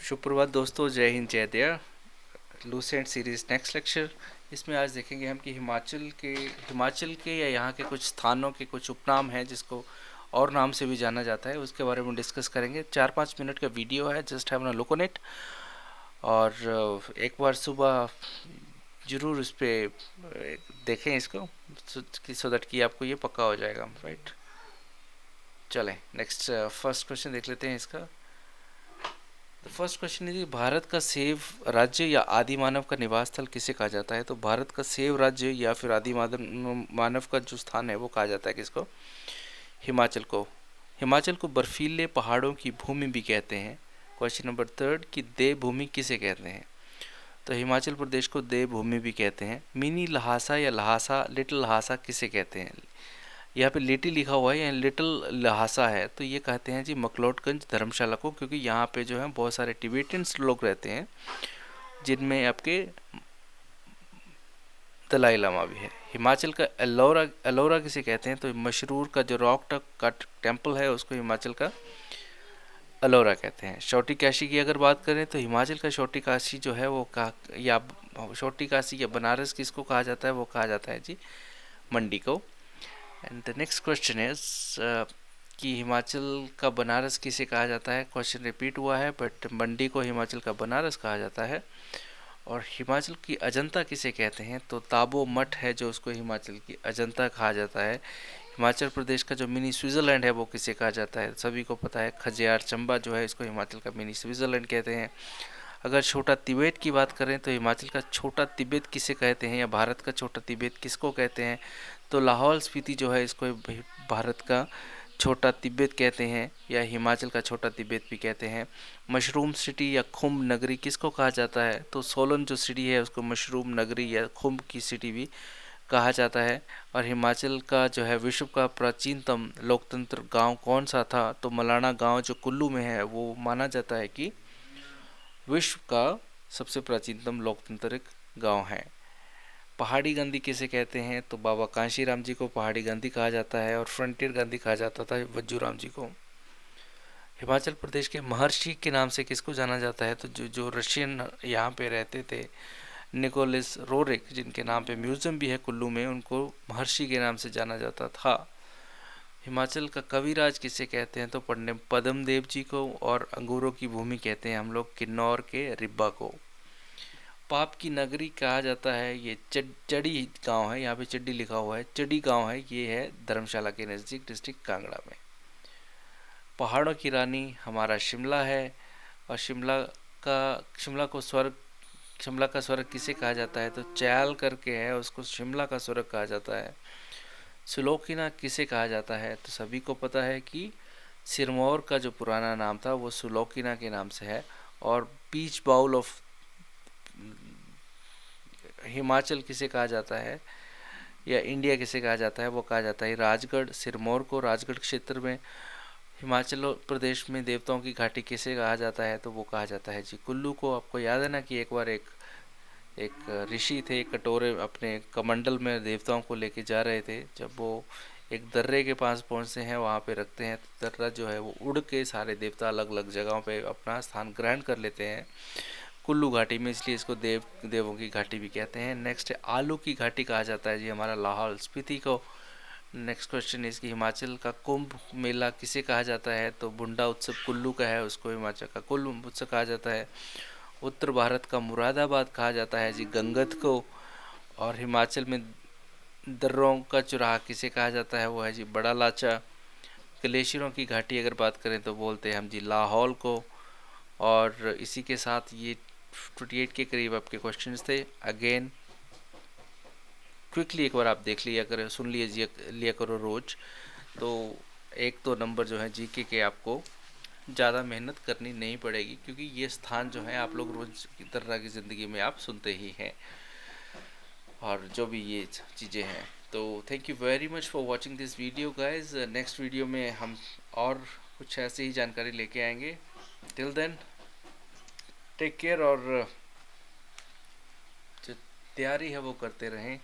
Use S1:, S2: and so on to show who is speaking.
S1: सुप्रभात दोस्तों, जय हिंद जय Jaya. Lucent series next lecture. इसमें आज देखेंगे हम कि हिमाचल के या यहाँ के कुछ स्थानों के कुछ उपनाम हैं जिसको और नाम से भी जाना जाता है, उसके बारे में डिस्कस करेंगे। 4-5 मिनट का वीडियो है, just have a look on it. और एक बार सुबह ज़रूर इस पर देखें इसको, सो दैट कि आपको ये पक्का हो जाएगा, राइट। चलें नेक्स्ट फर्स्ट क्वेश्चन देख लेते हैं इसका। फर्स्ट क्वेश्चन है, भारत का सेव राज्य या आदि मानव का निवास स्थल किसे कहा जाता है? तो भारत का सेव राज्य या फिर आदि मानव का जो स्थान है वो कहा जाता है किसको? हिमाचल को। हिमाचल को बर्फीले पहाड़ों की भूमि भी कहते हैं। क्वेश्चन नंबर थर्ड कि देवभूमि किसे कहते हैं? तो हिमाचल प्रदेश को देवभूमि भी कहते हैं। मिनी लहासा या लहासा, लिटिल लहासा किसे कहते हैं? यहाँ पे लिटिल लिखा हुआ है, यहाँ लिटिल लहासा है, तो ये कहते हैं जी मकलोडगंज धर्मशाला को, क्योंकि यहाँ पे जो है बहुत सारे टिबेटियंस लोग रहते हैं जिनमें आपके दलाई लामा भी है। हिमाचल का एलोरा, एलोरा किसे कहते हैं? तो मशरूर का जो रॉक का टेम्पल है उसको हिमाचल का एलोरा कहते हैं। छोटी काशी की अगर बात करें तो हिमाचल का छोटी काशी जो है वो या छोटी काशी या बनारस किसको कहा जाता है? वो कहा जाता है जी मंडी को। And the next question is कि हिमाचल का बनारस किसे कहा जाता है? क्वेश्चन रिपीट हुआ है, बट मंडी को हिमाचल का बनारस कहा जाता है। और हिमाचल की अजंता किसे कहते हैं? तो ताबो मठ है जो उसको हिमाचल की अजंता कहा जाता है। हिमाचल प्रदेश का जो मिनी स्विट्ज़रलैंड है वो किसे कहा जाता है? सभी को पता है, खजियार चंबा जो है इसको हिमाचल का मिनी स्विट्ज़रलैंड कहते हैं। अगर छोटा तिब्बत की बात करें तो हिमाचल का छोटा तिब्बत किसे कहते हैं, या भारत का छोटा तिब्बत किसको कहते हैं? तो लाहौल स्पीति जो है इसको भारत का छोटा तिब्बत कहते हैं, या हिमाचल का छोटा तिब्बत भी कहते हैं। मशरूम सिटी या खुम्ब नगरी किसको कहा जाता है? तो सोलन जो सिटी है उसको मशरूम नगरी या खुम्ब की सिटी भी कहा जाता है। और हिमाचल का जो है विश्व का प्राचीनतम लोकतंत्र गांव कौन सा था? तो मलाना गांव जो कुल्लू में है वो माना जाता है कि विश्व का सबसे प्राचीनतम लोकतांत्रिक गांव है। पहाड़ी गांधी किसे कहते हैं? तो बाबा कांशीराम जी को पहाड़ी गांधी कहा जाता है, और फ्रंटियर गांधी कहा जाता था वज्जूराम जी को। हिमाचल प्रदेश के महर्षि के नाम से किसको जाना जाता है? तो जो रशियन यहाँ पे रहते थे, निकोलस रोरिक, जिनके नाम पे म्यूजियम भी है कुल्लू में, उनको महर्षि के नाम से जाना जाता था। हिमाचल का कविराज किसे कहते हैं? तो पंडित पद्म देव जी को। और अंगूरों की भूमि कहते हैं हम लोग किन्नौर के रिब्बा को। पाप की नगरी कहा जाता है, ये चड़ी गांव है, यहाँ पे चड्डी लिखा हुआ है, चड़ी गांव है, ये है धर्मशाला के नज़दीक, डिस्ट्रिक्ट कांगड़ा में। पहाड़ों की रानी हमारा शिमला है। और शिमला का स्वर्ग किसे कहा जाता है? तो चैल करके है, उसको शिमला का स्वर्ग कहा जाता है। सुलोकिना किसे कहा जाता है? तो सभी को पता है कि सिरमौर का जो पुराना नाम था वो सुलोकिना के नाम से है। और बीच बाउल ऑफ हिमाचल किसे कहा जाता है, या इंडिया किसे कहा जाता है? वो कहा जाता है राजगढ़। सिरमौर को राजगढ़ क्षेत्र में हिमाचल प्रदेश में देवताओं की घाटी किसे कहा जाता है? तो वो कहा जाता है जी कुल्लू को। आपको याद है ना कि एक बार एक ऋषि थे, कटोरे अपने कमंडल में देवताओं को लेके जा रहे थे। जब वो एक दर्रे के पास पहुंचते हैं, वहाँ पे रखते हैं, तो दर्रा जो है वो उड़ के सारे देवता अलग अलग जगहों पे अपना स्थान ग्रहण कर लेते हैं कुल्लू घाटी में, इसलिए इसको देवों की घाटी भी कहते हैं। नेक्स्ट है आलू की घाटी कहा जाता है जी हमारा लाहौल स्पीति को। नेक्स्ट क्वेश्चन है इसकी, हिमाचल का कुंभ मेला किसे कहा जाता है? तो बुंडा उत्सव कुल्लू का है, उसको हिमाचल का कुल्लू उत्सव कहा जाता है। उत्तर भारत का मुरादाबाद कहा जाता है जी गंगत को। और हिमाचल में दर्रों का चुराहा किसे कहा जाता है? वो है जी बड़ा लाचा। ग्लेशियरों की घाटी अगर बात करें तो बोलते हैं हम जी लाहौल को। और इसी के साथ ये 28 के करीब आपके क्वेश्चंस थे। अगेन क्विकली एक बार आप देख लिया करो, सुन लिया करो रोज। तो एक तो नंबर जो है जीके के आपको ज़्यादा मेहनत करनी नहीं पड़ेगी, क्योंकि ये स्थान जो है आप लोग रोज़ की तरह की ज़िंदगी में आप सुनते ही हैं, और जो भी ये चीज़ें हैं। तो thank you very much for watching this video guys. Next video में हम और कुछ ऐसे ही जानकारी लेके आएंगे। टिल देन टेक केयर, और जो तैयारी है वो करते रहें।